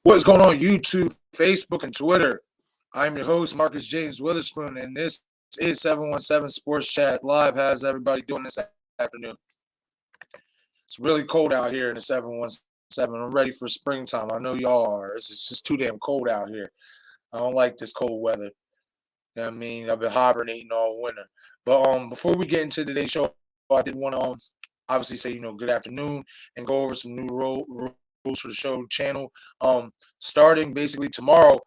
What's going on YouTube, Facebook, and Twitter? I'm your host, Marcus James Witherspoon, and this is 717 Sports Chat Live. How's everybody doing this afternoon? It's really cold out here in the 717. I'm ready for springtime. I know y'all are. It's just too damn cold out here. I don't like this cold weather. You know what I mean? I've been hibernating all winter. But before we get into today's show, I did want to obviously say, good afternoon and go over some new rules for the show channel. Starting basically tomorrow,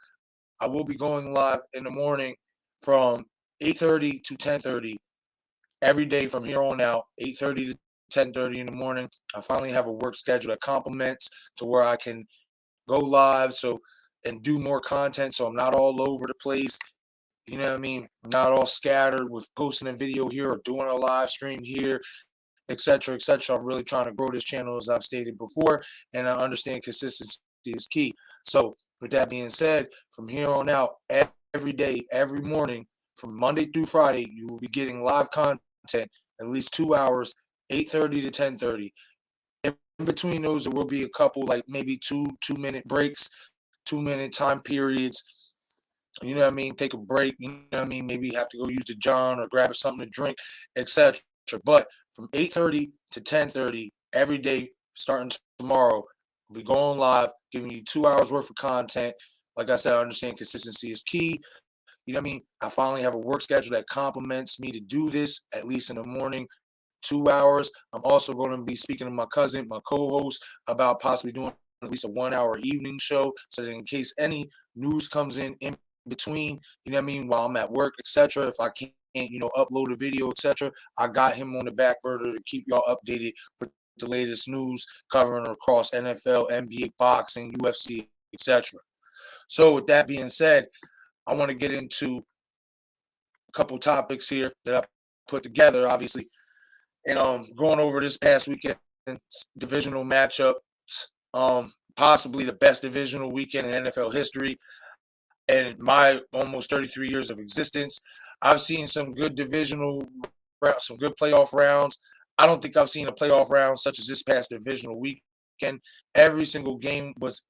I will be going live in the morning from 8:30 to 10:30 every day from here on out. 8:30 to 10:30 in the morning. I finally have a work schedule that complements to where I can go live and do more content, so I'm not all over the place. You know what I mean? Not all scattered with posting a video here or doing a live stream here, etc., etc. I'm really trying to grow this channel, as I've stated before, and I understand consistency is key. So with that being said, from here on out, every day, every morning, from Monday through Friday, you will be getting live content at least 2 hours, 8:30 to 10:30. In between those, there will be a couple, like maybe two-minute breaks, 2-minute time periods. You know what I mean? Take a break. You know what I mean? Maybe you have to go use the John or grab something to drink, etc. But from 8:30 to 10:30 every day, starting tomorrow, we'll be going live, giving you 2 hours worth of content. Like I said, I understand consistency is key. You know what I mean? I finally have a work schedule that complements me to do this, at least in the morning, 2 hours. I'm also going to be speaking to my cousin, my co-host, about possibly doing at least a 1-hour evening show, so that in case any news comes in between, you know what I mean, while I'm at work, etc. If I can't, upload a video, etc., I got him on the back burner to keep y'all updated with the latest news covering across NFL, NBA, boxing, UFC, etc. So with that being said, I want to get into a couple topics here that I put together, obviously, and going over this past weekend divisional matchups, possibly the best divisional weekend in NFL history. And my almost 33 years of existence, I've seen some good divisional rounds, some good playoff rounds. I don't think I've seen a playoff round such as this past divisional weekend. Every single game was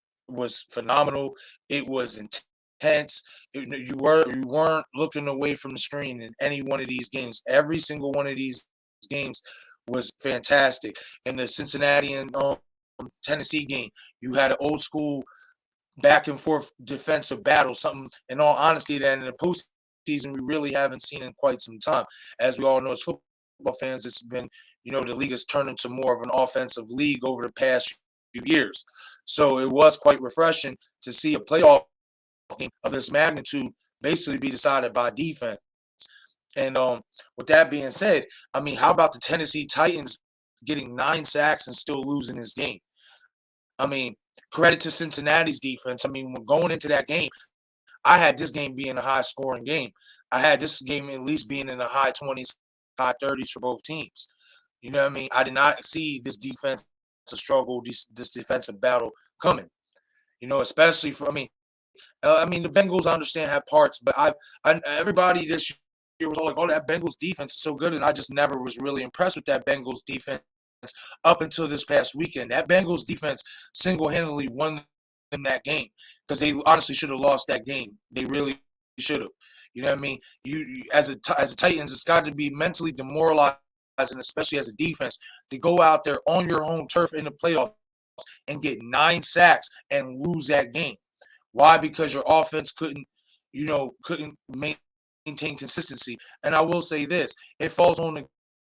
phenomenal. It was intense. You weren't looking away from the screen in any one of these games. Every single one of these games was fantastic. In the Cincinnati and Tennessee game, you had an old school back and forth defensive battle, something, in all honesty, that in the postseason we really haven't seen in quite some time. As we all know, as football fans, it's been, the league has turned into more of an offensive league over the past few years. So it was quite refreshing to see a playoff game of this magnitude basically be decided by defense. And with that being said, I mean, how about the Tennessee Titans getting 9 sacks and still losing this game? I mean, credit to Cincinnati's defense. I mean, when going into that game, I had this game being a high-scoring game. I had this game at least being in the high 20s, high 30s for both teams. You know what I mean? I did not see this defense struggle, this defensive battle coming. Especially for, the Bengals, I understand, have parts, but everybody this year was all like, oh, that Bengals defense is so good, and I just never was really impressed with that Bengals defense up until this past weekend. That Bengals defense single-handedly won them that game, because they honestly should have lost that game. They really should have. You know what I mean? You as a Titans, it's got to be mentally demoralizing, especially as a defense, to go out there on your home turf in the playoffs and get 9 sacks and lose that game. Why? Because your offense couldn't maintain consistency. And I will say this: it falls on the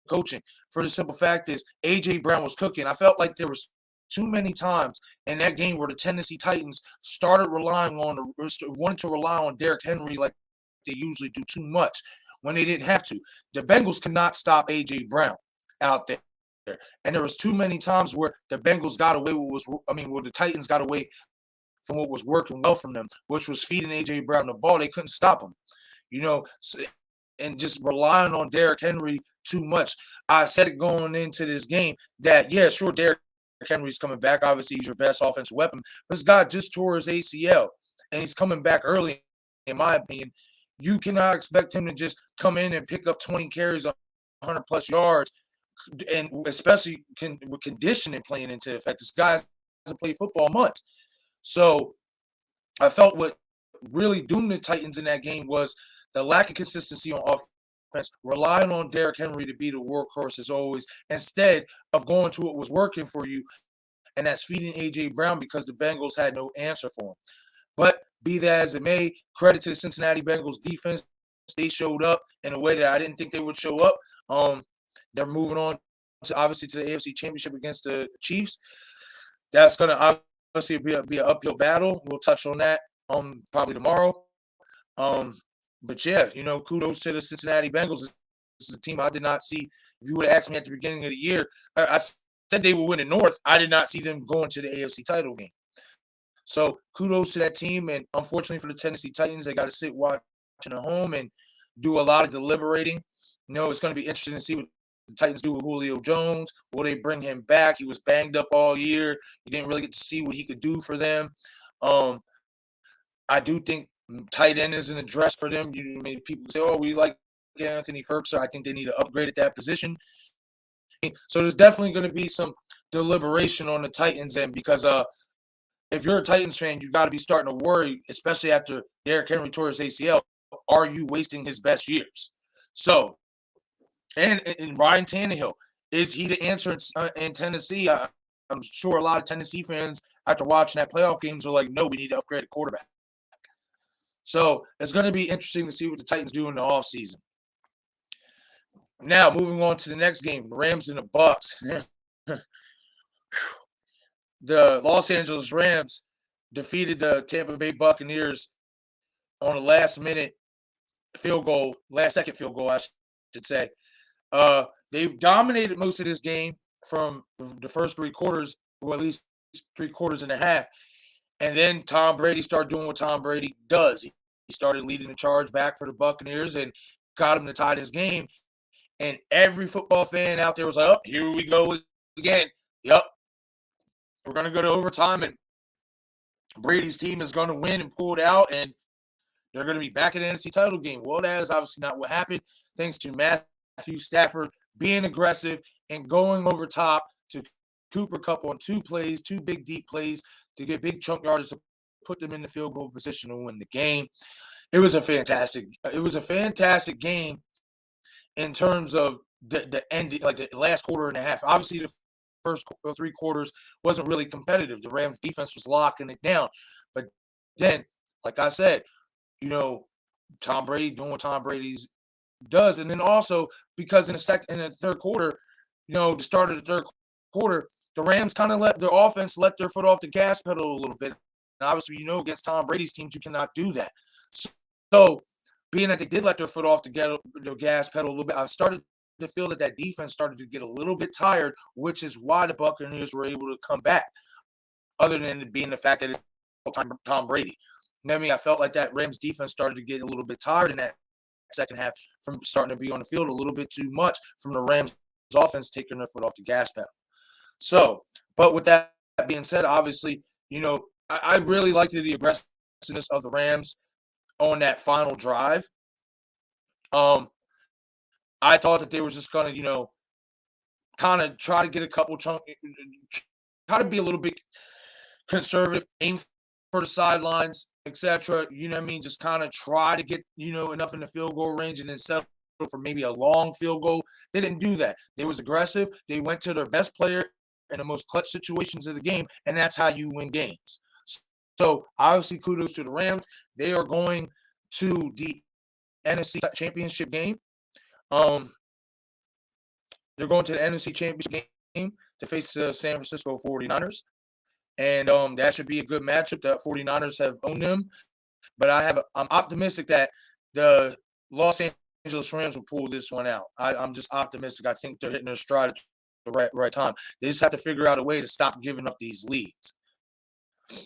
coaching. For the simple fact is, A.J. Brown was cooking. I felt like there was too many times in that game where the Tennessee Titans wanted to rely on Derrick Henry like they usually do too much when they didn't have to. The Bengals could not stop A.J. Brown out there. And there was too many times where the Bengals got away where the Titans got away from what was working well from them, which was feeding A.J. Brown the ball. They couldn't stop him. And just relying on Derrick Henry too much. I said it going into this game that, yeah, sure, Derrick Henry's coming back. Obviously, he's your best offensive weapon. But this guy just tore his ACL, and he's coming back early in my opinion. You cannot expect him to just come in and pick up 20 carries, 100 plus yards, and especially with conditioning playing into effect. This guy hasn't played football months. So I felt what really doomed the Titans in that game was the lack of consistency on offense, relying on Derrick Henry to be the workhorse as always, instead of going to what was working for you, and that's feeding A.J. Brown because the Bengals had no answer for him. But be that as it may, credit to the Cincinnati Bengals defense. They showed up in a way that I didn't think they would show up. They're moving on to obviously to the AFC Championship against the Chiefs. That's going to obviously be an uphill battle. We'll touch on that probably tomorrow. But yeah, kudos to the Cincinnati Bengals. This is a team I did not see. If you would have asked me at the beginning of the year, I said they would win the North. I did not see them going to the AFC title game. So kudos to that team. And unfortunately for the Tennessee Titans, they got to sit watching at home and do a lot of deliberating. It's going to be interesting to see what the Titans do with Julio Jones. Will they bring him back? He was banged up all year. You didn't really get to see what he could do for them. I do think tight end is an address for them. People say, "Oh, we like Anthony Ferguson." I think they need to upgrade at that position. So there's definitely going to be some deliberation on the Titans end because if you're a Titans fan, you got to be starting to worry, especially after Derrick Henry tore his ACL. Are you wasting his best years? So, and Ryan Tannehill, is he the answer in Tennessee? I'm sure a lot of Tennessee fans, after watching that playoff games, are like, no, we need to upgrade a quarterback. So it's going to be interesting to see what the Titans do in the offseason. Now, moving on to the next game, the Rams and the Bucks. The Los Angeles Rams defeated the Tampa Bay Buccaneers on a last-second field goal, I should say. They dominated most of this game from the first three quarters, or at least 3 quarters and a half. And then Tom Brady started doing what Tom Brady does. He started leading the charge back for the Buccaneers and got him to tie this game. And every football fan out there was like, oh, here we go again. Yep. We're going to go to overtime, and Brady's team is going to win and pull it out, and they're going to be back in the NFC title game. Well, that is obviously not what happened, thanks to Matthew Stafford being aggressive and going over top to Cooper Kupp on 2 plays, 2 big, deep plays to get big chunk yardage to put them in the field goal position to win the game. It was a fantastic game in terms of the end, like the last quarter and a half. Obviously, the first 3 quarters wasn't really competitive. The Rams defense was locking it down. But then, like I said, Tom Brady doing what Tom Brady does. And then also because in the third quarter, the start of the third quarter, the Rams kind of let their offense let their foot off the gas pedal a little bit. And obviously, against Tom Brady's teams, you cannot do that. So being that they did let their foot off the gas pedal a little bit, I started to feel that defense started to get a little bit tired, which is why the Buccaneers were able to come back, other than it being the fact that it's Tom Brady. I felt like that Rams defense started to get a little bit tired in that second half from starting to be on the field a little bit too much from the Rams offense taking their foot off the gas pedal. So, but with that being said, obviously, I really liked the aggressiveness of the Rams on that final drive. I thought that they were just going to, kind of try to get a couple try to be a little bit conservative, aim for the sidelines, etc. Just kind of try to get, enough in the field goal range and then settle for maybe a long field goal. They didn't do that. They was aggressive. They went to their best player in the most clutch situations of the game, and that's how you win games. So, obviously, kudos to the Rams. They are going to the NFC Championship game. They're going to the NFC Championship game to face the San Francisco 49ers. And that should be a good matchup. The 49ers have owned them. But I'm optimistic that the Los Angeles Rams will pull this one out. I'm just optimistic. I think they're hitting their stride at the right time. They just have to figure out a way to stop giving up these leads.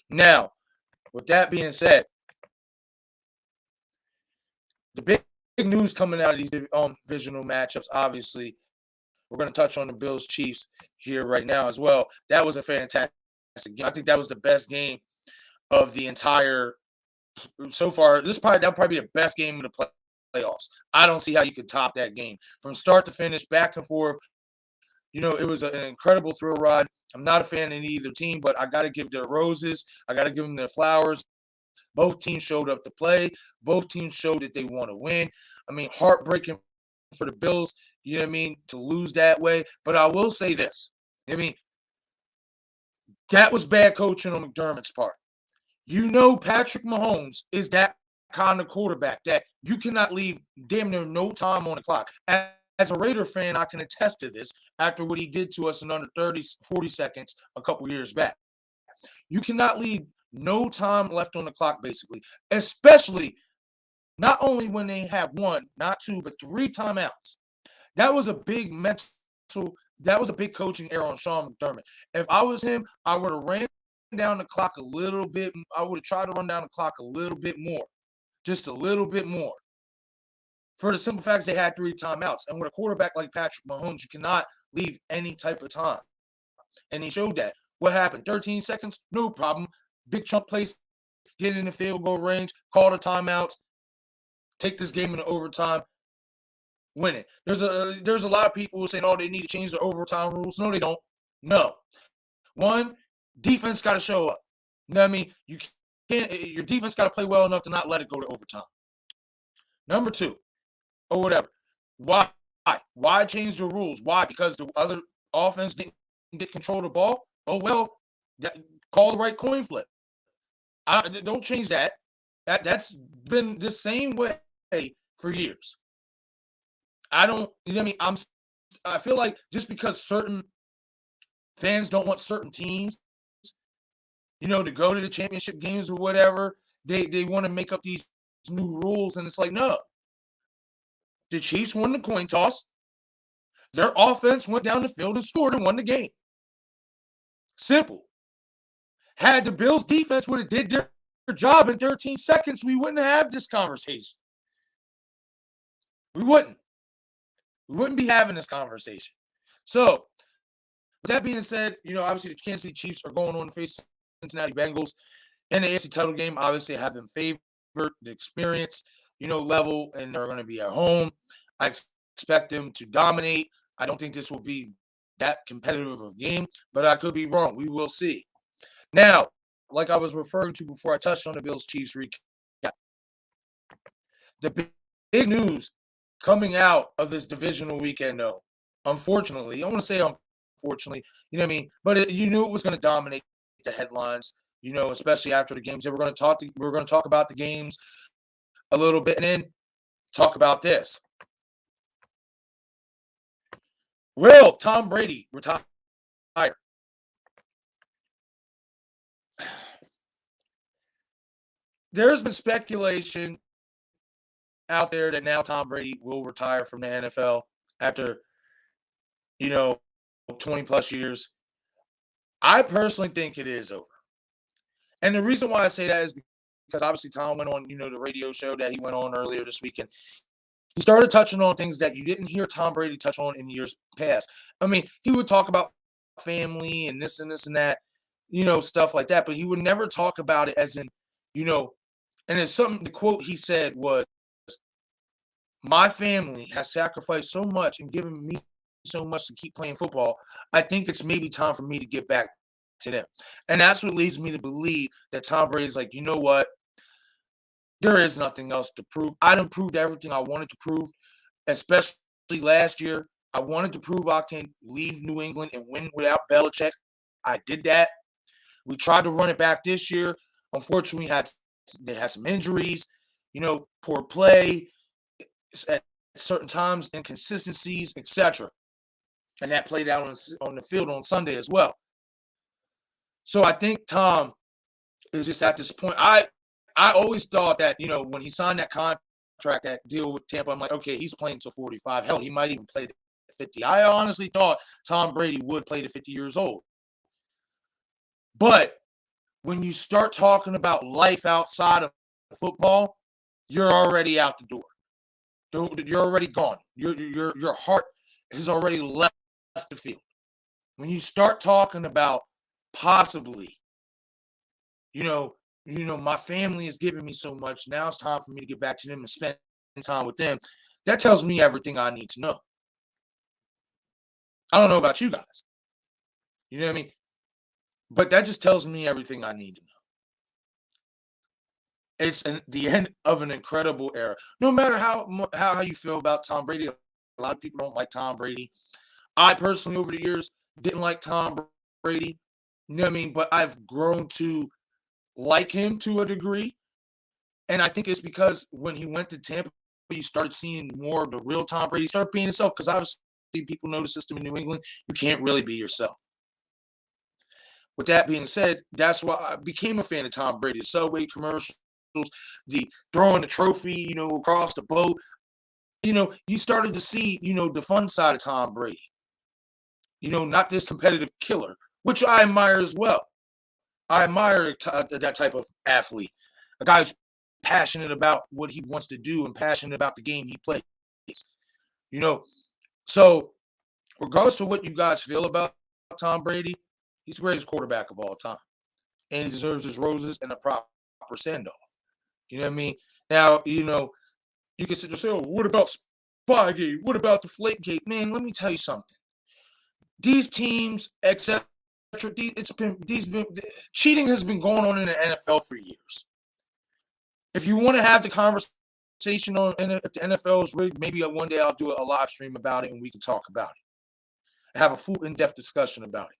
Now, with that being said, the big news coming out of these divisional matchups, obviously, we're going to touch on the Bills-Chiefs here right now as well. That was a fantastic game. I think that was the best game of the entire so far, that'll probably be the best game of the playoffs. I don't see how you could top that game from start to finish, back and forth. It was an incredible thrill ride. I'm not a fan of either team, but I got to give their roses. I got to give them their flowers. Both teams showed up to play. Both teams showed that they want to win. I mean, heartbreaking for the Bills, to lose that way. But I will say this. I mean, that was bad coaching on McDermott's part. Patrick Mahomes is that kind of quarterback that you cannot leave damn near no time on the clock. As a Raider fan, I can attest to this after what he did to us in under 40 seconds a couple years back. You cannot leave no time left on the clock, basically, especially not only when they have one, not two, but three timeouts. That was a big coaching error on Sean McDermott. If I was him, I would have ran down the clock a little bit. I would have tried to run down the clock a little bit more, just a little bit more. For the simple fact they had three timeouts. And with a quarterback like Patrick Mahomes, you cannot leave any type of time. And he showed that. What happened? 13 seconds? No problem. Big chunk plays, get in the field goal range, call the timeouts, take this game into overtime, win it. There's a lot of people saying, oh, they need to change the overtime rules. No, they don't. No. One, defense got to show up. You know what I mean? Your defense got to play well enough to not let it go to overtime. Number two, or whatever. Why? Why change the rules? Why? Because the other offense didn't get control of the ball? Oh, well, call the right coin flip. Don't change that. That's been the same way for years. I feel like just because certain fans don't want certain teams, to go to the championship games or whatever, they want to make up these new rules, and it's like, no. The Chiefs won the coin toss. Their offense went down the field and scored and won the game. Simple. Had the Bills' defense would have did their job in 13 seconds, we wouldn't have this conversation. We wouldn't. We wouldn't be having this conversation. So, with that being said, obviously the Kansas City Chiefs are going on to face Cincinnati Bengals in the AFC title game. Obviously, have them favored the experience, level, and they're going to be at home. I expect them to dominate. I don't think this will be that competitive of a game, but I could be wrong. We will see. Now, like I was referring to before I touched on the Bills-Chiefs recap, the big news coming out of this divisional weekend, though, unfortunately, I want to say unfortunately, but it was going to dominate the headlines, especially after the games. We're going to talk about the games a little bit and then talk about this. Will Tom Brady retire? There's been speculation out there that now Tom Brady will retire from the NFL after, 20 plus years. I personally think it is over. And the reason why I say that is because obviously Tom went on, the radio show that he went on earlier this weekend. He started touching on things that you didn't hear Tom Brady touch on in years past. I mean, he would talk about family and this and this and that, stuff like that. But he would never talk about it as in, and it's something, the quote he said was, my family has sacrificed so much and given me so much to keep playing football. I think it's maybe time for me to get back to them. And that's what leads me to believe that Tom Brady's like, you know what? There is nothing else to prove. I done proved everything I wanted to prove, especially last year. I wanted to prove I can leave New England and win without Belichick. I did that. We tried to run it back this year. Unfortunately, they had some injuries, poor play at certain times, inconsistencies, etc. And that played out on the field on Sunday as well. So I think Tom is just at this point. I always thought that, when he signed that contract, that deal with Tampa, I'm like, okay, he's playing till 45. Hell, he might even play to 50. I honestly thought Tom Brady would play to 50 years old. But when you start talking about life outside of football, you're already out the door. You're already gone. Your heart has already left the field. When you start talking about possibly, My family is giving me so much. Now it's time for me to get back to them and spend time with them. That tells me everything I need to know. I don't know about you guys. You know what I mean? But that just tells me everything I need to know. It's the end of an incredible era. No matter how you feel about Tom Brady, a lot of people don't like Tom Brady. I personally, over the years, didn't like Tom Brady. You know what I mean? But I've grown to like him to a degree. And I think it's because when he went to Tampa, you started seeing more of the real Tom Brady start being himself. Because obviously, people know the system in New England. You can't really be yourself. With that being said, that's why I became a fan of Tom Brady. The Subway commercials, the throwing the trophy, across the boat. You started to see, the fun side of Tom Brady. Not this competitive killer, which I admire as well. I admire that type of athlete, a guy who's passionate about what he wants to do and passionate about the game he plays. So regardless of what you guys feel about Tom Brady, he's the greatest quarterback of all time, and he deserves his roses and a proper send-off. You know what I mean? Now, you can sit there and say, "Oh, what about Spygate? What about the Deflategate?" Man, let me tell you something. These teams, etc. Cheating has been going on in the NFL for years. If you want to have the conversation on if the NFL is rigged, maybe one day I'll do a live stream about it and we can talk about it. Have a full in-depth discussion about it.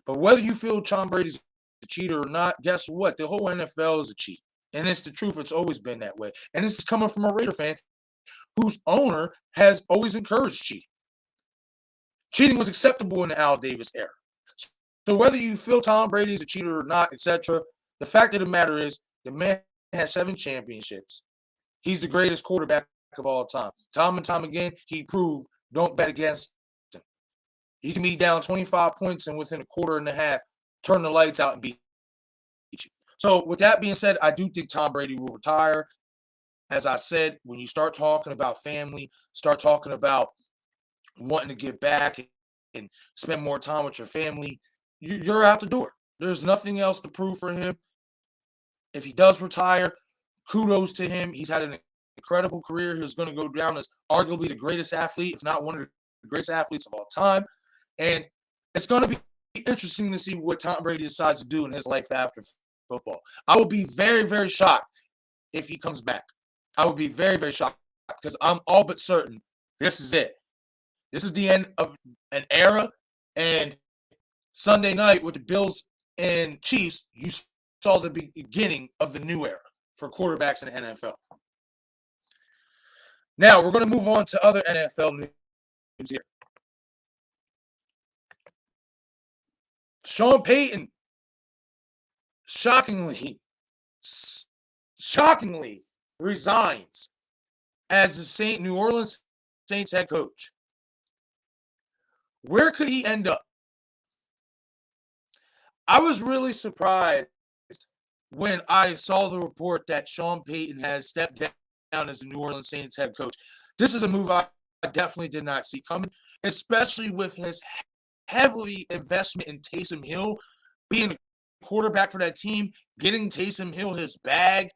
But whether you feel Tom Brady's a cheater or not, guess what? The whole NFL is a cheat. And it's the truth. It's always been that way. And this is coming from a Raider fan whose owner has always encouraged cheating. Cheating was acceptable in the Al Davis era. So whether you feel Tom Brady is a cheater or not, etc., the fact of the matter is the man has 7 championships. He's the greatest quarterback of all time. Time and time again, he proved don't bet against him. He can be down 25 points and within a quarter and a half, turn the lights out and beat you. So with that being said, I do think Tom Brady will retire. As I said, when you start talking about family, start talking about wanting to give back and spend more time with your family, you're out the door. There's nothing else to prove for him. If he does retire, kudos to him. He's had an incredible career. He's going to go down as arguably the greatest athlete, if not one of the greatest athletes of all time. And it's going to be interesting to see what Tom Brady decides to do in his life after football. I will be very, very shocked if he comes back. I would be very, very shocked because I'm all but certain this is it. This is the end of an era. And Sunday night with the Bills and Chiefs, you saw the beginning of the new era for quarterbacks in the NFL. Now, we're going to move on to other NFL news here. Sean Payton, shockingly resigns as the New Orleans Saints head coach. Where could he end up? I was really surprised when I saw the report that Sean Payton has stepped down as the New Orleans Saints head coach. This is a move I definitely did not see coming, especially with his heavily investment in Taysom Hill, being a quarterback for that team, getting Taysom Hill his bag.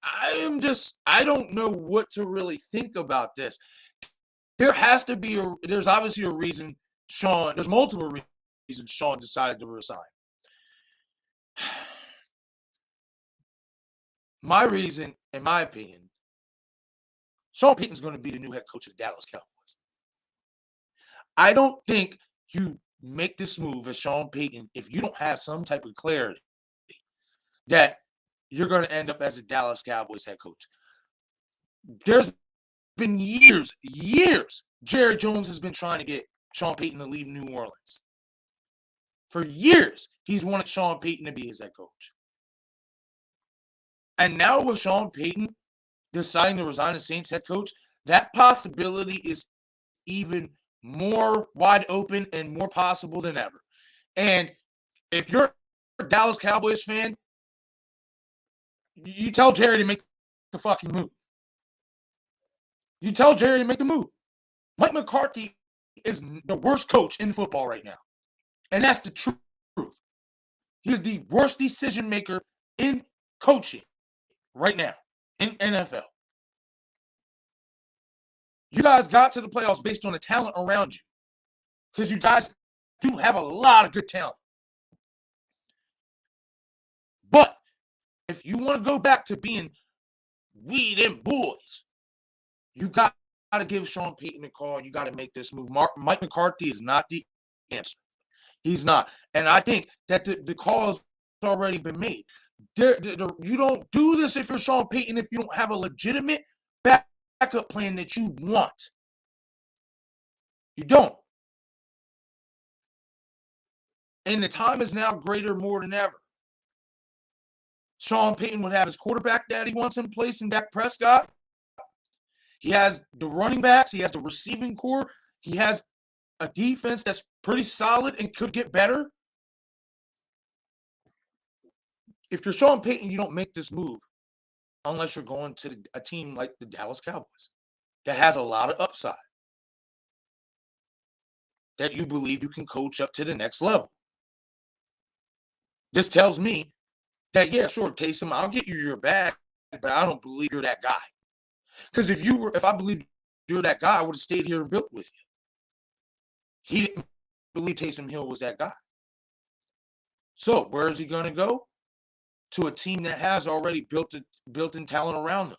I don't know what to really think about this. There's obviously a reason there's multiple reasons Sean decided to resign. My reason, in my opinion, Sean Payton's going to be the new head coach of the Dallas Cowboys. I don't think you make this move as Sean Payton if you don't have some type of clarity that you're going to end up as a Dallas Cowboys head coach. There's been years, Jerry Jones has been trying to get Sean Payton to leave New Orleans. For years, he's wanted Sean Payton to be his head coach. And now with Sean Payton deciding to resign as Saints head coach, that possibility is even more wide open and more possible than ever. And if you're a Dallas Cowboys fan, you tell Jerry to make the fucking move. You tell Jerry to make the move. Mike McCarthy is the worst coach in football right now. And that's the truth. He is the worst decision maker in coaching right now in NFL. You guys got to the playoffs based on the talent around you, because you guys do have a lot of good talent. But if you want to go back to being we them boys, you got to give Sean Payton a call. You got to make this move. Mike McCarthy is not the answer. He's not. And I think that the call has already been made. You don't do this if you're Sean Payton if you don't have a legitimate backup plan that you want. You don't. And the time is now greater more than ever. Sean Payton would have his quarterback that he wants in place in Dak Prescott. He has the running backs. He has the receiving core. He has a defense that's pretty solid and could get better. If you're Sean Payton, you don't make this move unless you're going to a team like the Dallas Cowboys that has a lot of upside, that you believe you can coach up to the next level. This tells me that, yeah, sure, Taysom, I'll get you your bag, but I don't believe you're that guy. Because if I believed you're that guy, I would have stayed here and built with you. He didn't believe Taysom Hill was that guy. So where is he going to go? To a team that has already built-in talent around them.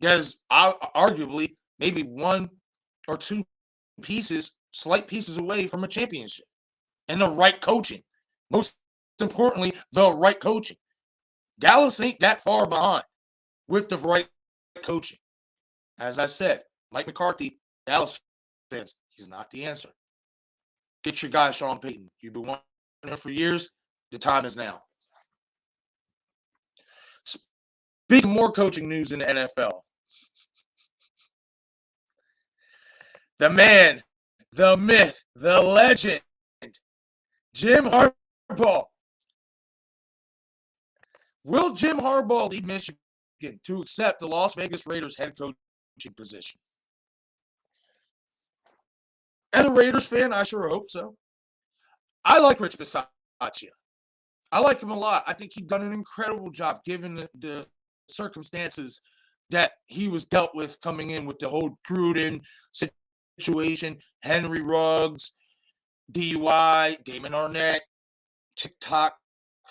There's arguably maybe one or two slight pieces away from a championship. And the right coaching. Most importantly, the right coaching. Dallas ain't that far behind with the right coaching. As I said, Mike McCarthy, Dallas fans, he's not the answer. Get your guy, Sean Payton. You've been wanting him for years. The time is now. Speaking more coaching news in the NFL. The man, the myth, the legend, Jim Harbaugh. Will Jim Harbaugh lead Michigan to accept the Las Vegas Raiders head coaching position? As a Raiders fan, I sure hope so. I like Rich Bisaccia. I like him a lot. I think he's done an incredible job given the circumstances that he was dealt with coming in with the whole Gruden situation, Henry Ruggs, DUI, Damon Arnett, TikTok,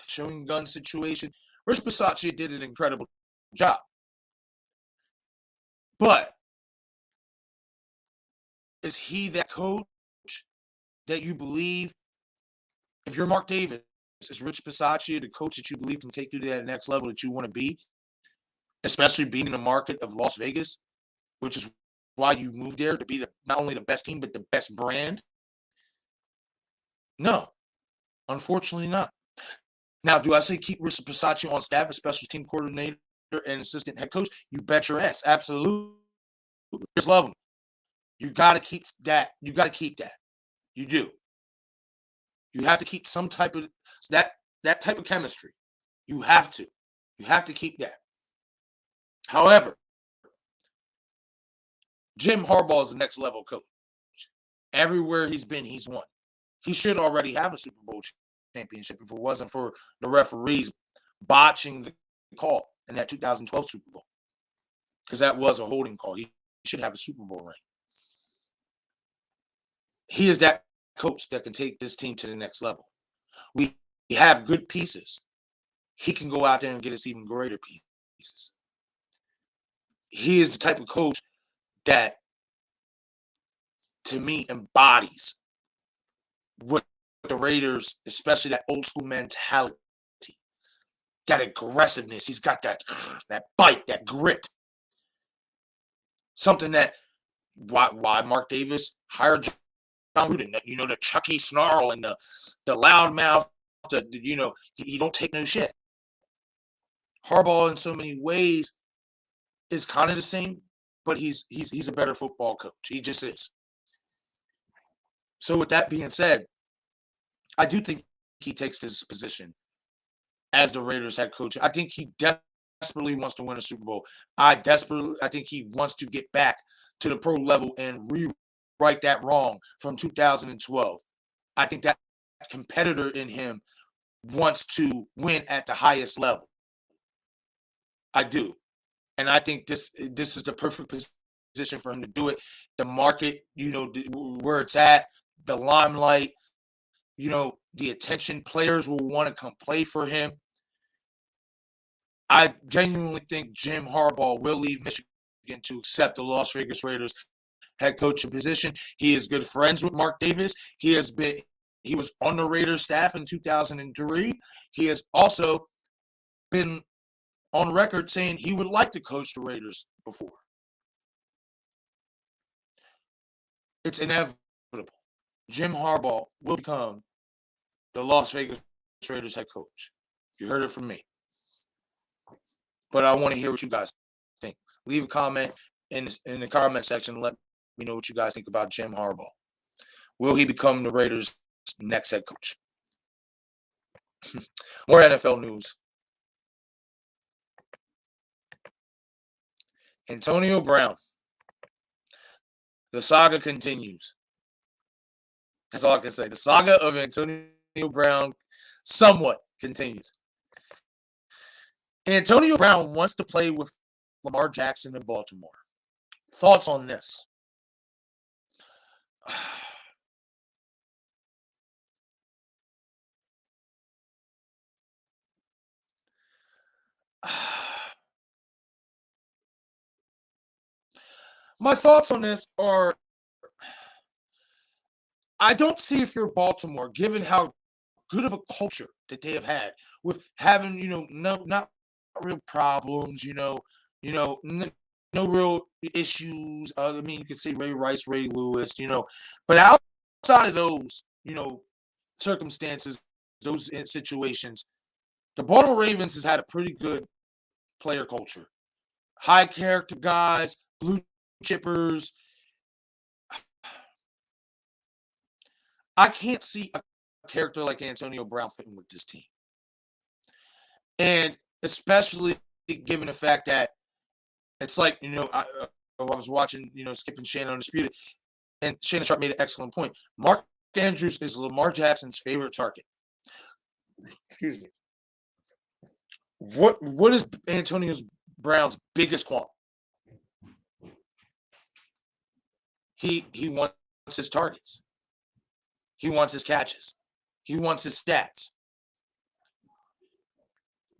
showing gun situation. Rich Bisaccia did an incredible job. But is he that coach that you believe? If you're Mark Davis, is Rich Bisaccia the coach that you believe can take you to that next level that you want to be? Especially being in the market of Las Vegas, which is why you moved there, to be not only the best team, but the best brand? No, unfortunately not. Now, do I say keep Rich Bisaccia on staff as special team coordinator and assistant head coach? You bet your ass. Absolutely. Just love him. You got to keep that. You got to keep that. You do. You have to keep some type of that type of chemistry. You have to. You have to keep that. However, Jim Harbaugh is the next level coach. Everywhere he's been, he's won. He should already have a Super Bowl championship if it wasn't for the referees botching the call in that 2012 Super Bowl. Because that was a holding call. He should have a Super Bowl ring. He is that coach that can take this team to the next level. We have good pieces. He can go out there and get us even greater pieces. He is the type of coach that, to me, embodies what the Raiders, especially that old school mentality, that aggressiveness. He's got that bite, that grit. Something that why Mark Davis hired John Gruden, the Chucky snarl and the loud mouth, he don't take no shit. Harbaugh in so many ways is kind of the same, but he's a better football coach. He just is. So with that being said, I do think he takes this position as the Raiders head coach. I think he desperately wants to win a Super Bowl. I think he wants to get back to the pro level and rewrite that wrong from 2012. I think that competitor in him wants to win at the highest level. I do. And I think this is the perfect position for him to do it. The market, where it's at, the limelight, the attention, players will want to come play for him. I genuinely think Jim Harbaugh will leave Michigan to accept the Las Vegas Raiders head coaching position. He is good friends with Mark Davis. He was on the Raiders staff in 2003. He has also been on record saying he would like to coach the Raiders before. It's inevitable. Jim Harbaugh will become the Las Vegas Raiders head coach. You heard it from me. But I want to hear what you guys think. Leave a comment in the comment section and let me know what you guys think about Jim Harbaugh. Will he become the Raiders' next head coach? More NFL news. Antonio Brown. The saga continues. That's all I can say. The saga of Antonio Brown somewhat continues. Antonio Brown wants to play with Lamar Jackson in Baltimore. Thoughts on this? My thoughts on this are, I don't see if you're Baltimore, given how good of a culture that they have had with having, not real problems, no real issues. I mean, you could say Ray Rice, Ray Lewis, but outside of those, circumstances, those situations, the Baltimore Ravens has had a pretty good player culture. High character guys, blue chippers. I can't see a character like Antonio Brown fitting with this team. And especially given the fact that it's like, I was watching, Skip and Shannon Undisputed, and Shannon Sharp made an excellent point. Mark Andrews is Lamar Jackson's favorite target. Excuse me. What is Antonio Brown's biggest qualm? He wants his targets. He wants his catches. He wants his stats.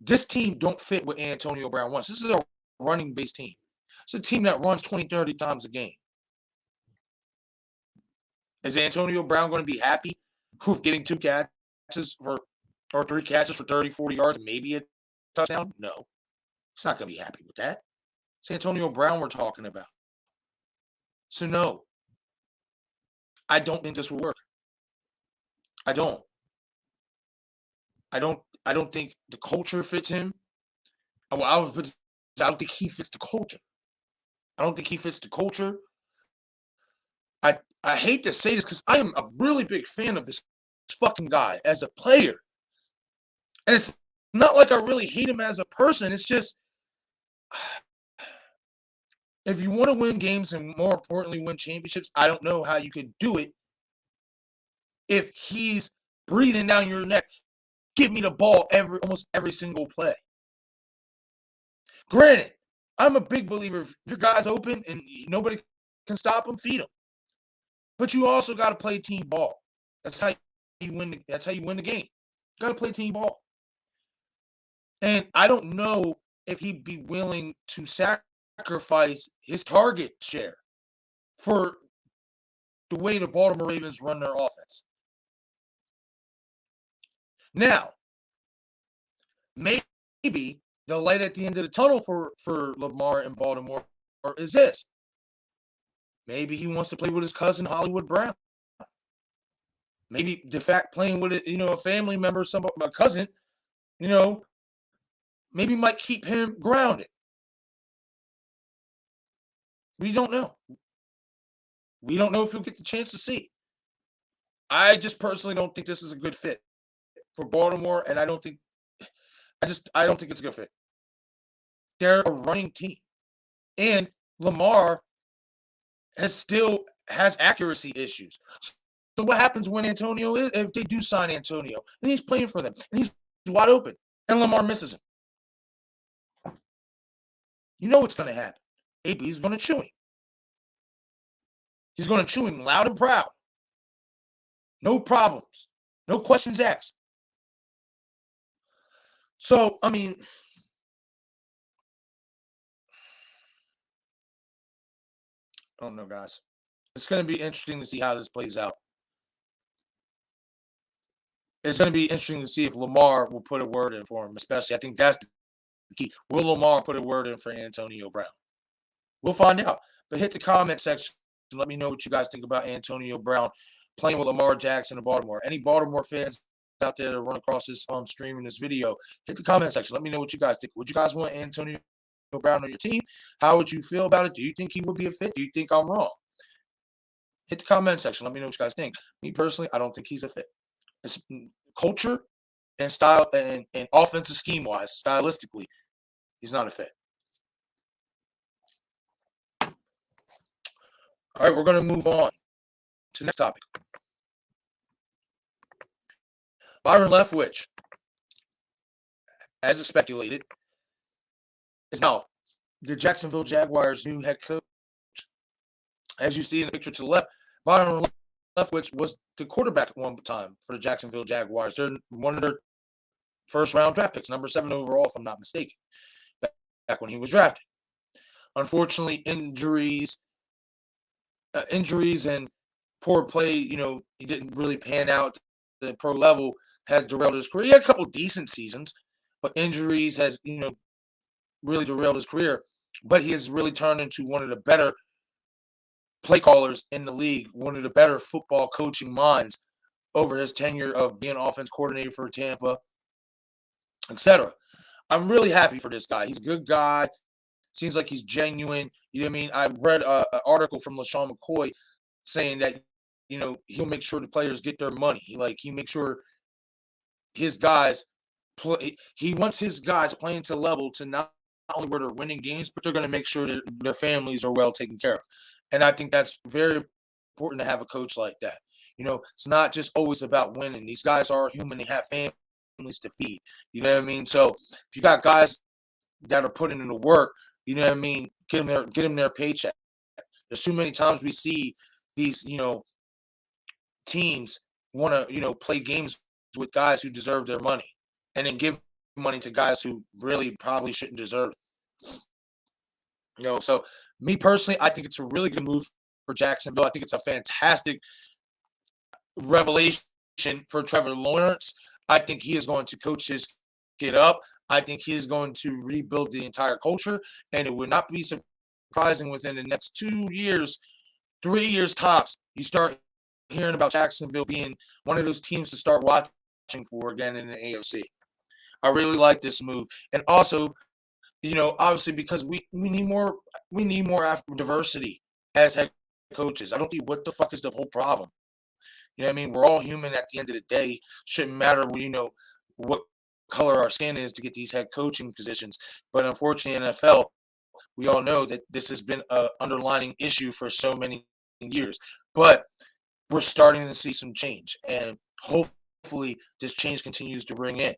This team don't fit what Antonio Brown wants. This is a running-based team. It's a team that runs 20, 30 times a game. Is Antonio Brown going to be happy with getting 2 catches or 3 catches for 30, 40 yards, maybe a touchdown? No. He's not going to be happy with that. It's Antonio Brown we're talking about. So, no. I don't think this will work. I don't think the culture fits him. I don't think he fits the culture. I don't think he fits the culture. I hate to say this because I am a really big fan of this fucking guy as a player. And it's not like I really hate him as a person. It's just, if you want to win games and more importantly win championships, I don't know how you could do it if he's breathing down your neck. Give me the ball almost every single play. Granted, I'm a big believer if your guy's open and nobody can stop him, feed him. But you also got to play team ball. That's how you win the game. You got to play team ball. And I don't know if he'd be willing to sacrifice his target share for the way the Baltimore Ravens run their offense. Now, maybe the light at the end of the tunnel for Lamar in Baltimore is this. Maybe he wants to play with his cousin Hollywood Brown. Maybe the fact playing with a family member, a cousin, maybe might keep him grounded. We don't know. We don't know if he'll get the chance to see. I just personally don't think this is a good fit for Baltimore, and I don't think it's a good fit. They're a running team. And Lamar has accuracy issues. So what happens when Antonio is, if they do sign Antonio, and he's playing for them, and he's wide open, and Lamar misses him? You know what's going to happen. AB is going to chew him. He's going to chew him loud and proud. No problems. No questions asked. So, I mean, I don't know, guys. It's going to be interesting to see how this plays out. It's going to be interesting to see if Lamar will put a word in for him, especially. I think that's the key. Will Lamar put a word in for Antonio Brown? We'll find out. But hit the comment section and let me know what you guys think about Antonio Brown playing with Lamar Jackson in Baltimore. Any Baltimore fans out there that run across this stream in this video, hit the comment section. Let me know what you guys think. Would you guys want Antonio Brown on your team? How would you feel about it? Do you think he would be a fit? Do you think I'm wrong? Hit the comment section. Let me know what you guys think. Me personally, I don't think he's a fit. It's culture and style and offensive scheme wise, stylistically, he's not a fit. All right, we're going to move on to the next topic. Byron Leftwich, as speculated, is now the Jacksonville Jaguars' new head coach. As you see in the picture to the left, Byron Leftwich was the quarterback at one time for the Jacksonville Jaguars. They're one of their first-round draft picks, number 7 overall, if I'm not mistaken, back when he was drafted. Unfortunately, injuries and poor play, he didn't really pan out at the pro level, has derailed his career. He had a couple decent seasons, but injuries has, really derailed his career. But he has really turned into one of the better play callers in the league, one of the better football coaching minds over his tenure of being offense coordinator for Tampa, etc. I'm really happy for this guy. He's a good guy. Seems like he's genuine. You know what I mean? I read an article from LaShawn McCoy saying that, he'll make sure the players get their money. He makes sure his guys play. He wants his guys playing to level to not only where they're winning games, but they're going to make sure that their families are well taken care of. And I think that's very important to have a coach like that. It's not just always about winning. These guys are human. They have families to feed. You know what I mean? So if you got guys that are putting in the work, you know what I mean, get them their paycheck. There's too many times we see these, teams want to, play games with guys who deserve their money and then give money to guys who really probably shouldn't deserve it. So me personally, I think it's a really good move for Jacksonville. I think it's a fantastic revelation for Trevor Lawrence. I think he is going to coach his kid up. I think he is going to rebuild the entire culture, and it would not be surprising within the next 2 years, 3 years tops, you start hearing about Jacksonville being one of those teams to start watching for again in the AFC. I really like this move, and also, obviously because we need more diversity as head coaches. I don't see what the fuck is the whole problem. You know what I mean? We're all human at the end of the day. Shouldn't matter, what color our skin is to get these head coaching positions. But unfortunately, in NFL, we all know that this has been an underlying issue for so many years. But we're starting to see some change, and hopefully this change continues to bring in.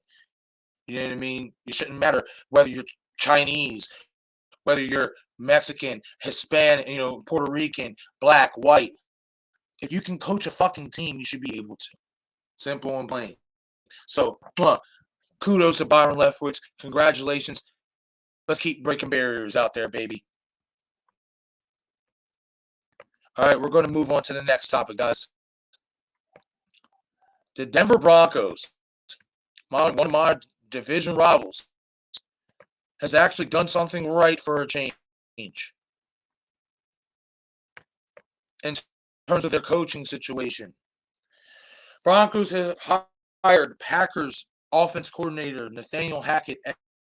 You know what I mean? It shouldn't matter whether you're Chinese, whether you're Mexican, Hispanic, Puerto Rican, black, white. If you can coach a fucking team, you should be able to. Simple and plain. So, kudos to Byron Leftwich. Congratulations. Let's keep breaking barriers out there, baby. All right, we're going to move on to the next topic, guys. The Denver Broncos, one of my division rivals, has actually done something right for a change in terms of their coaching situation. Broncos have hired Packers offense coordinator Nathaniel Hackett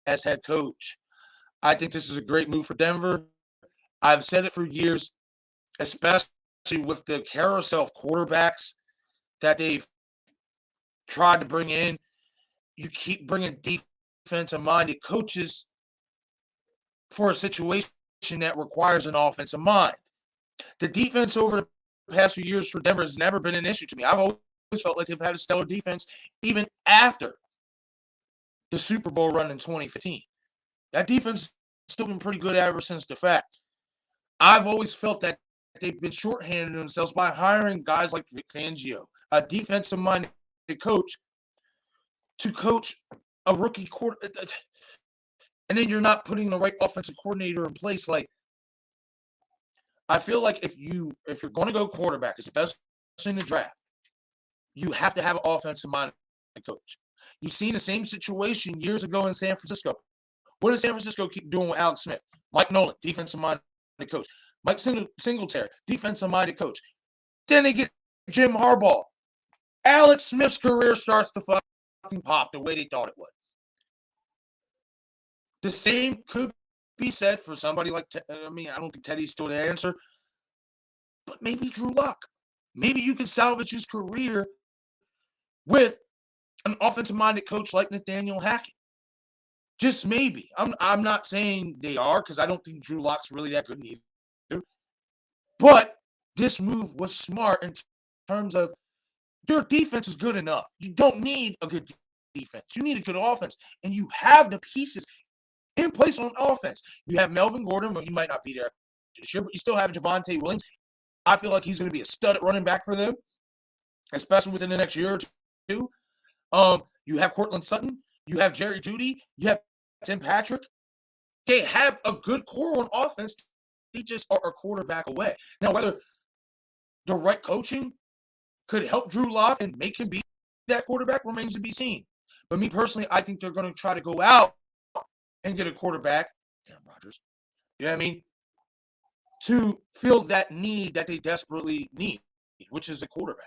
as head coach. I think this is a great move for Denver. I've said it for years, especially with the carousel of quarterbacks that they've tried to bring in. You keep bringing defensive-minded coaches for a situation that requires an offensive mind. The defense over the past few years for Denver has never been an issue to me. I've always felt like they've had a stellar defense even after the Super Bowl run in 2015. That defense has still been pretty good ever since the fact. I've always felt that they've been shorthanded themselves by hiring guys like Vic Fangio, a defensive-minded coach, to coach a rookie quarter, and then you're not putting the right offensive coordinator in place. Like, I feel like if you're going to go quarterback, especially in the draft, you have to have an offensive-minded coach. You've seen the same situation years ago in San Francisco. What does San Francisco keep doing with Alex Smith? Mike Nolan, defensive-minded coach. Mike Singletary, defensive-minded coach. Then they get Jim Harbaugh. Alex Smith's career starts to fucking pop the way they thought it would. The same could be said for somebody like, I don't think Teddy's still the answer, but maybe Drew Lock. Maybe you can salvage his career with an offensive-minded coach like Nathaniel Hackett. Just maybe. I'm not saying they are, because I don't think Drew Lock's really that good either. But this move was smart in terms of your defense is good enough. You don't need a good defense. You need a good offense. And you have the pieces in place on offense. You have Melvin Gordon, but he might not be there this year, but you still have Javonte Williams. I feel like he's going to be a stud at running back for them, especially within the next year or two. You have Cortland Sutton. You have Jerry Jeudy. You have Tim Patrick. They have a good core on offense. They just are a quarterback away. Now, whether the right coaching could help Drew Lock and make him be that quarterback remains to be seen. But me personally, I think they're going to try to go out and get a quarterback, Aaron Rodgers, you know what I mean, to fill that need that they desperately need, which is a quarterback.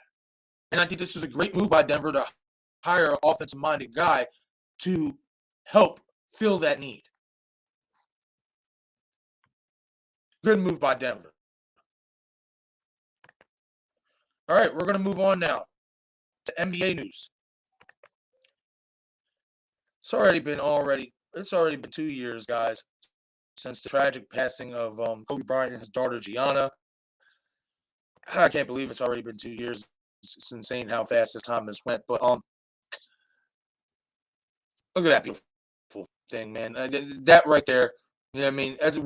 And I think this is a great move by Denver to hire an offensive-minded guy to help fill that need. Good move by Denver. All right, we're going to move on now to NBA news. It's already been 2 years, guys, since the tragic passing of Kobe Bryant and his daughter Gianna. I can't believe it's already been 2 years. It's insane how fast this time has went. But look at that beautiful thing, man. That right there, you know what I mean? That's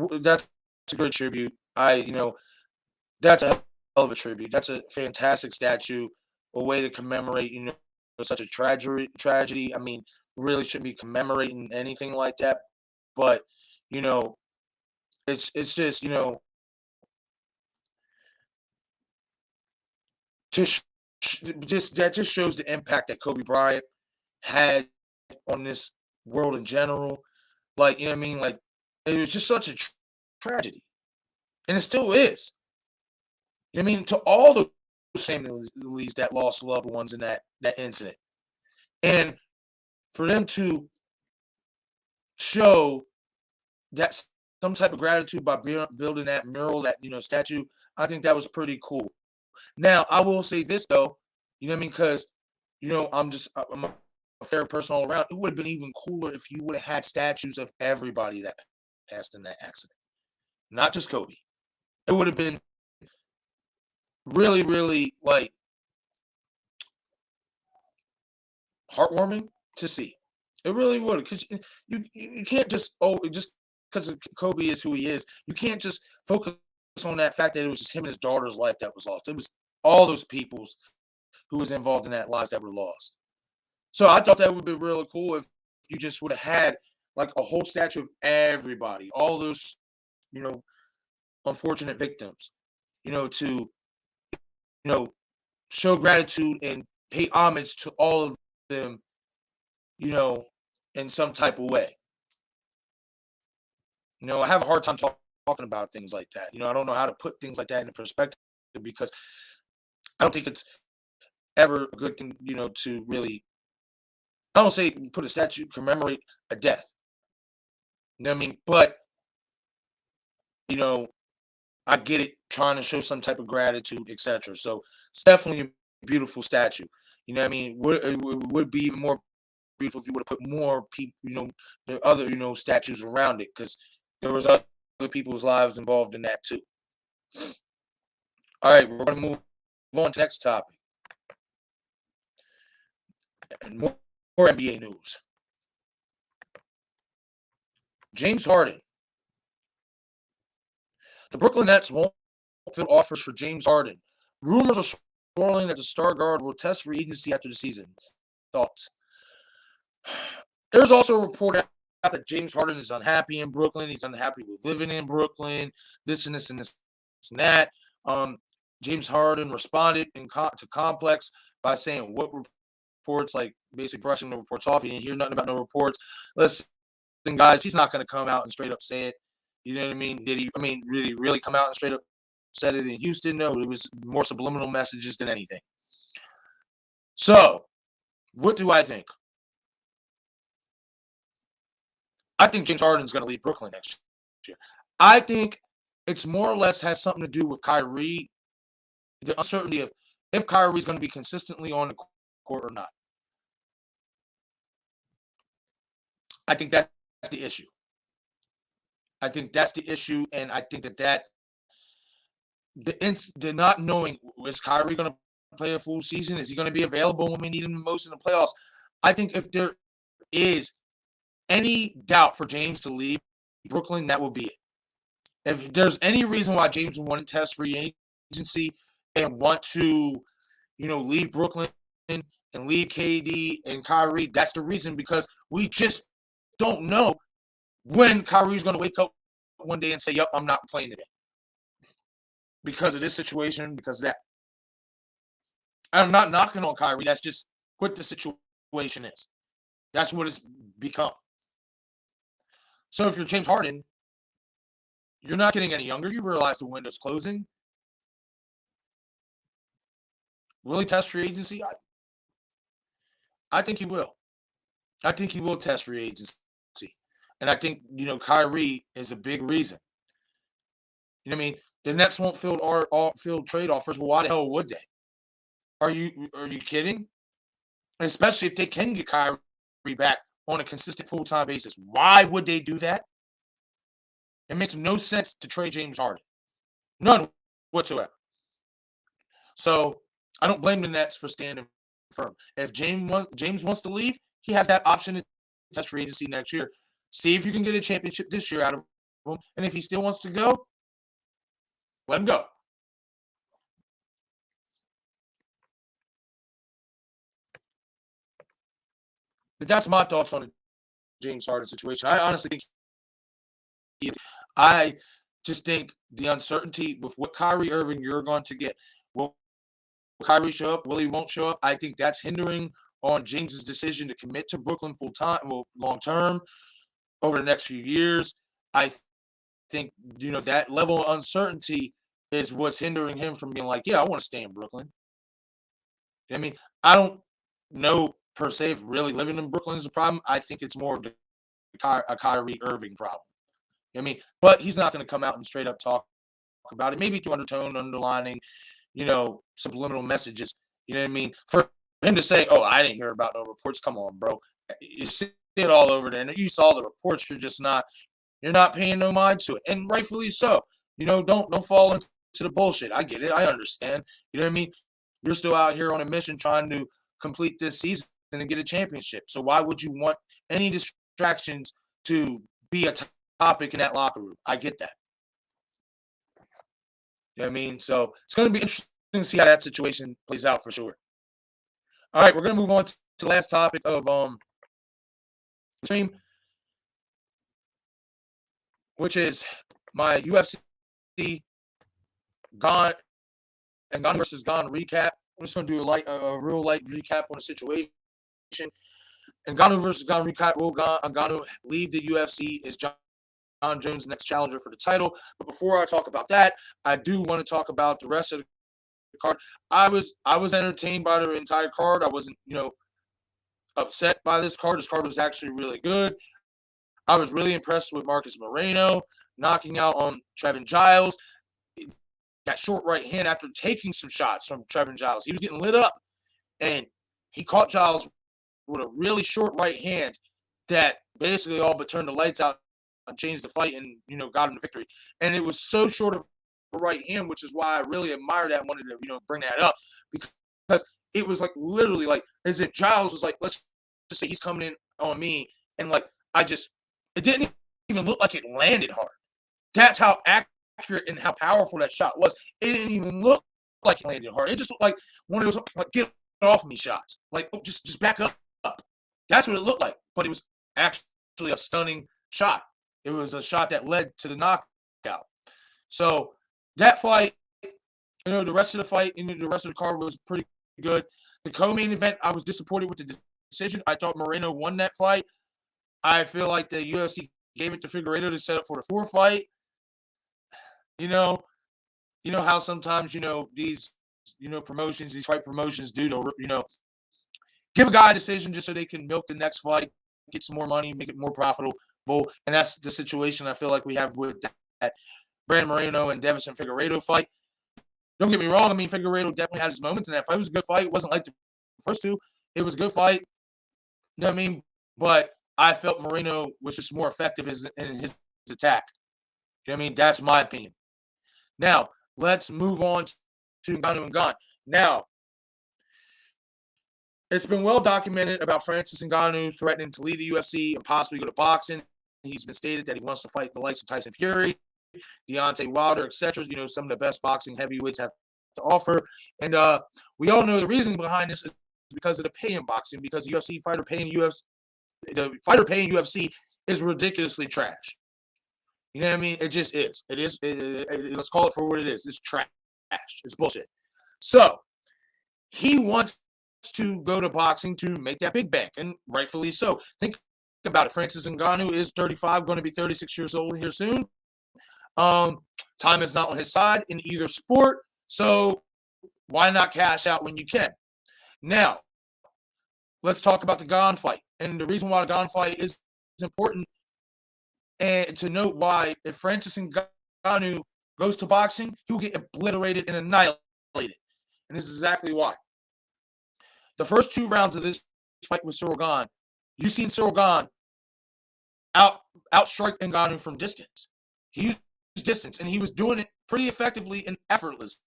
a good tribute. That's a hell of a tribute. That's a fantastic statue, a way to commemorate, such a tragedy. I mean, really shouldn't be commemorating anything like that. But, it's just, that just shows the impact that Kobe Bryant had on this world in general. Like, Like, it was just such a tragedy. And it still is. To all the families that lost loved ones in that incident. And for them to show that some type of gratitude by building that mural, that, statue, I think that was pretty cool. Now, I will say this, though, because, I'm a fair person all around. It would have been even cooler if you would have had statues of everybody that passed in that accident, not just Kobe. It would have been really, really, like, heartwarming to see. It really would, because you can't just because Kobe is who he is, you can't just focus on that fact that it was just him and his daughter's life that was lost. It was all those people's who was involved in that lives that were lost. So I thought that would be really cool if you just would have had like a whole statue of everybody, all those, unfortunate victims, to, show gratitude and pay homage to all of them, in some type of way. I have a hard time talking about things like that. I don't know how to put things like that into perspective, because I don't think it's ever a good thing, to really, I don't say put a statue, commemorate a death. You know what I mean? But, I get it, trying to show some type of gratitude, etc. So it's definitely a beautiful statue. You know what I mean? It would be even more beautiful if you would have put more people, the other, statues around it, because there was other people's lives involved in that too. All right, we're going to move on to the next topic. And more NBA news. James Harden. The Brooklyn Nets won't field offers for James Harden. Rumors are swirling that the star guard will test free agency after the season. Thoughts? There's also a report out that James Harden is unhappy in Brooklyn. He's unhappy with living in Brooklyn, this and this and this and that. James Harden responded to Complex by saying what reports, like basically brushing the reports off. He didn't hear nothing about no reports. Listen, guys, he's not going to come out and straight up say it. You know what I mean? Did he, really come out and straight up said it in Houston? No, it was more subliminal messages than anything. So, what do I think? I think James Harden's going to leave Brooklyn next year. I think it's more or less has something to do with Kyrie, the uncertainty of if Kyrie's going to be consistently on the court or not. I think that's the issue. I think that's the issue, and I think that the not knowing, is Kyrie going to play a full season? Is he going to be available when we need him the most in the playoffs? I think if there is any doubt for James to leave Brooklyn, that will be it. If there's any reason why James would want to test free agency and want to, leave Brooklyn and leave KD and Kyrie, that's the reason, because we just don't know when Kyrie's going to wake up one day and say, yep, I'm not playing today. Because of this situation, because of that. I'm not knocking on Kyrie. That's just what the situation is. That's what it's become. So if you're James Harden, you're not getting any younger. You realize the window's closing. Will he test free agency? I think he will. I think he will test free agency. And I think, Kyrie is a big reason. You know what I mean? The Nets won't field trade offers. Well, why the hell would they? Are you kidding? Especially if they can get Kyrie back on a consistent full-time basis. Why would they do that? It makes no sense to trade James Harden. None whatsoever. So I don't blame the Nets for standing firm. If James wants to leave, he has that option to test free agency next year. See if you can get a championship this year out of him. And if he still wants to go, let him go. But that's my thoughts on the James Harden situation. I honestly think I just think the uncertainty with what Kyrie Irving you're going to get. Will Kyrie show up? Will he won't show up? I think that's hindering on James's decision to commit to Brooklyn long term over the next few years. I think, that level of uncertainty is what's hindering him from being like, yeah, I want to stay in Brooklyn. I mean, I don't know per se if really living in Brooklyn is a problem. I think it's more of a Kyrie Irving problem. I mean, but he's not going to come out and straight up talk about it. Maybe through underlining, subliminal messages. You know what I mean? For him to say, "Oh, I didn't hear about no reports." Come on, bro. You see it all over there. You saw the reports. You're not paying no mind to it, and rightfully so. Don't fall into the bullshit. I get it. I understand. You know what I mean? You're still out here on a mission trying to complete this season and get a championship. So why would you want any distractions to be a topic in that locker room? I get that. You know what I mean? So it's going to be interesting to see how that situation plays out for sure. All right, we're going to move on to the last topic of the stream, which is my UFC Gane versus Gane recap. I'm just going to do a real light recap on the situation. Ngannou versus Gane recap. Will Ngannou leave the UFC? Is John Jones' next challenger for the title? But before I talk about that, I do want to talk about the rest of the card. I was entertained by the entire card. I wasn't, upset by this card. This card was actually really good. I was really impressed with Marcus Moreno knocking out on Trevin Giles. That short right hand after taking some shots from Trevin Giles. He was getting lit up, and he caught Giles with a really short right hand that basically all but turned the lights out and changed the fight and, got him the victory. And it was so short of right hand, which is why I really admire that and wanted to, bring that up, because it was like literally like as if Giles was like, let's just say he's coming in on me, and like it didn't even look like it landed hard. That's how accurate and how powerful that shot was. It didn't even look like it landed hard. It just looked like one of those like get off me shots, like just back up. That's what it looked like, but it was actually a stunning shot. It was a shot that led to the knockout. So that fight, the rest of the fight, the rest of the card was pretty good. The co-main event, I was disappointed with the decision. I thought Moreno won that fight. I feel like the UFC gave it to Figueiredo to set up for the fourth fight. You know how sometimes these promotions, these fight promotions do to give a guy a decision just so they can milk the next fight, get some more money, make it more profitable. And that's the situation I feel like we have with that Brandon Moreno and Deiveson Figueiredo fight. Don't get me wrong. I mean, Figueiredo definitely had his moments in that fight. It was a good fight. It wasn't like the first two. It was a good fight. You know what I mean? But I felt Moreno was just more effective in his attack. You know what I mean? That's my opinion. Now, let's move on to Ngannou and Gane. Now, it's been well documented about Francis Ngannou threatening to leave the UFC and possibly go to boxing. He's been stated that he wants to fight the likes of Tyson Fury, Deontay Wilder, etc. Some of the best boxing heavyweights have to offer. And we all know the reason behind this is because of the pay in boxing, because the fighter paying UFC is ridiculously trash. You know what I mean? It just is. It is. Let's call it for what it is. It's trash. It's bullshit. So he wants to go to boxing to make that big bank, and rightfully so. Think about it. Francis Ngannou is 35, going to be 36 years old here soon. Time is not on his side in either sport, so why not cash out when you can? Now, let's talk about the Gane fight, and the reason why the Gane fight is important, and to note why if Francis Ngannou goes to boxing, he'll get obliterated and annihilated, and this is exactly why. The first 2 rounds of this fight with Ciryl Gane, you've seen Ciryl Gane outstrike Ngannou from distance. He used distance, and he was doing it pretty effectively and effortlessly.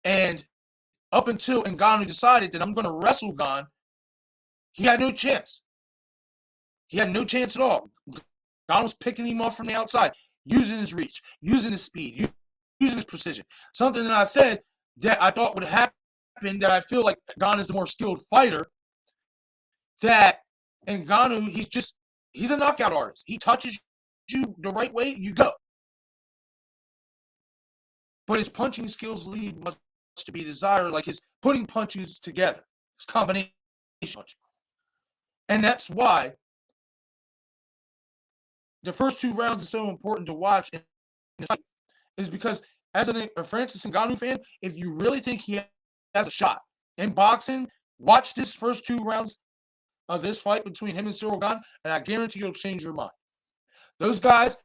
And up until Ngannou decided that I'm going to wrestle Gane, he had no chance. He had no chance at all. Gane was picking him off from the outside, using his reach, using his speed, using his precision. Something that I said that I thought would happen, that I feel like Gane is the more skilled fighter, that Ngannou, he's a knockout artist. He touches you the right way, you go. But his punching skills leave much to be desired, like his putting punches together, his combination punching. And that's why the first 2 rounds are so important to watch in this fight, is because as a Francis Ngannou fan, if you really think he has a shot in boxing, watch this first 2 rounds of this fight between him and Ciryl Gane, and I guarantee you'll change your mind. Those guys,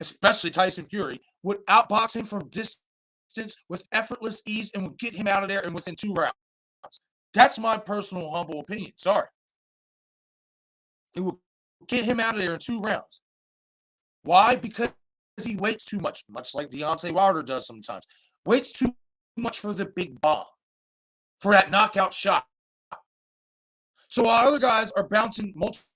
especially Tyson Fury, would outbox him from distance with effortless ease and would get him out of there and within 2 rounds. That's my personal humble opinion. Sorry. It will get him out of there in 2 rounds. Why? Because he waits too much like Deontay Wilder does sometimes. Waits too much for the big bomb, for that knockout shot. So while other guys are bouncing multiple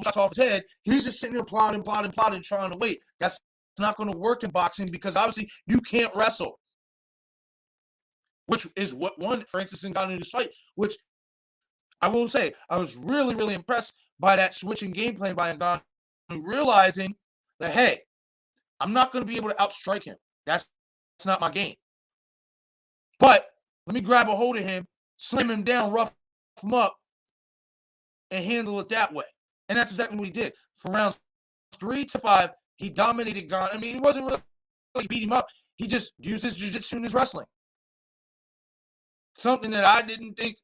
shots off his head, he's just sitting there plotting, trying to wait. That's not going to work in boxing, because obviously you can't wrestle, which is what won Francis Ngannou's fight, which I will say, I was really, really impressed by that switching game plan by Ngannou, realizing that, hey, I'm not going to be able to outstrike him. That's not my game. But let me grab a hold of him, slam him down, rough him up, and handle it that way. And that's exactly what he did. From rounds 3 to 5, he dominated Gane. I mean, he wasn't really beating him up. He just used his jiu-jitsu and his wrestling. Something that I didn't think.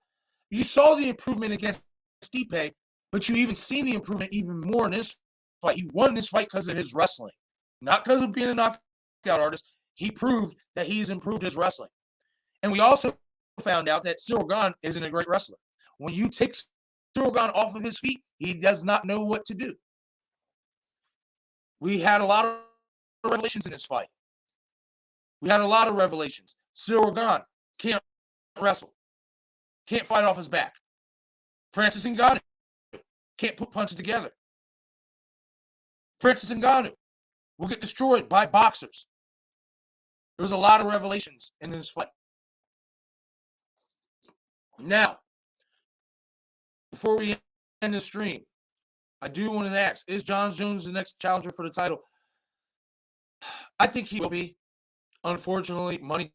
You saw the improvement against Stipe, but you even seen the improvement even more in this fight. He won this fight because of his wrestling, not because of being a knockout artist. He proved that he's improved his wrestling. And we also found out that Ciryl Gane isn't a great wrestler. When you take Ciryl Gane off of his feet, he does not know what to do. We had a lot of revelations in this fight. We had a lot of revelations. Cyril Gane can't wrestle. Can't fight off his back. Francis Ngannou can't put punches together. Francis Ngannou will get destroyed by boxers. There was a lot of revelations in this fight. Now, before we end the stream, I do want to ask, is Jon Jones the next challenger for the title? I think he will be. Unfortunately, money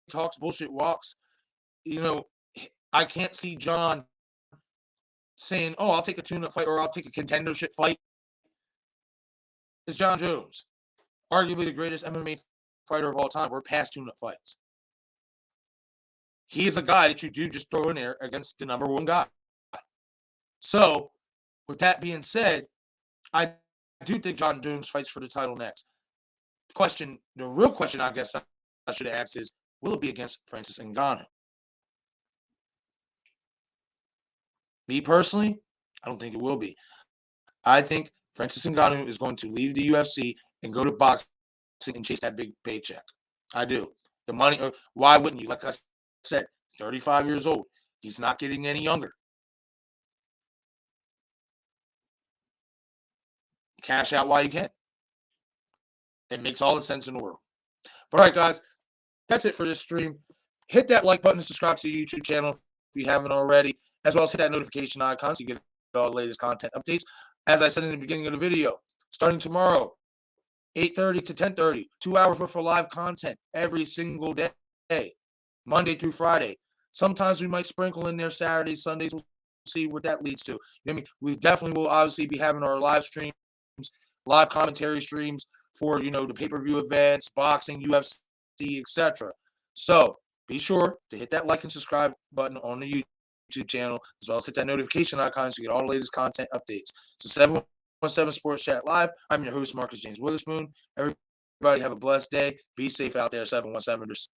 talks, bullshit walks. I can't see Jon saying, oh, I'll take a tune-up fight or I'll take a contendership fight. It's Jon Jones, arguably the greatest MMA fighter of all time. We're past tune-up fights. He is a guy that you do just throw in there against the number one guy. So, with that being said, I do think Jon Jones fights for the title next. The real question I guess I should have asked is, will it be against Francis Ngannou? Me personally, I don't think it will be. I think Francis Ngannou is going to leave the UFC and go to boxing and chase that big paycheck. I do. The money, why wouldn't you? Like I said, 35 years old. He's not getting any younger. Cash out while you can. It makes all the sense in the world. But all right, guys, that's it for this stream. Hit that like button and subscribe to the YouTube channel if you haven't already, as well as hit that notification icon so you get all the latest content updates. As I said in the beginning of the video, starting tomorrow, 8:30 to 10:30, 2 hours worth of live content every single day, Monday through Friday. Sometimes we might sprinkle in there Saturdays, Sundays. We'll see what that leads to. You know what I mean? We definitely will obviously be having our live streams, live commentary streams for, the pay-per-view events, boxing, UFC, etc. So be sure to hit that like and subscribe button on the YouTube channel, as well as hit that notification icon so you get all the latest content updates. So 717 Sports Chat Live. I'm your host, Marcus James Witherspoon. Everybody have a blessed day. Be safe out there, 717ers.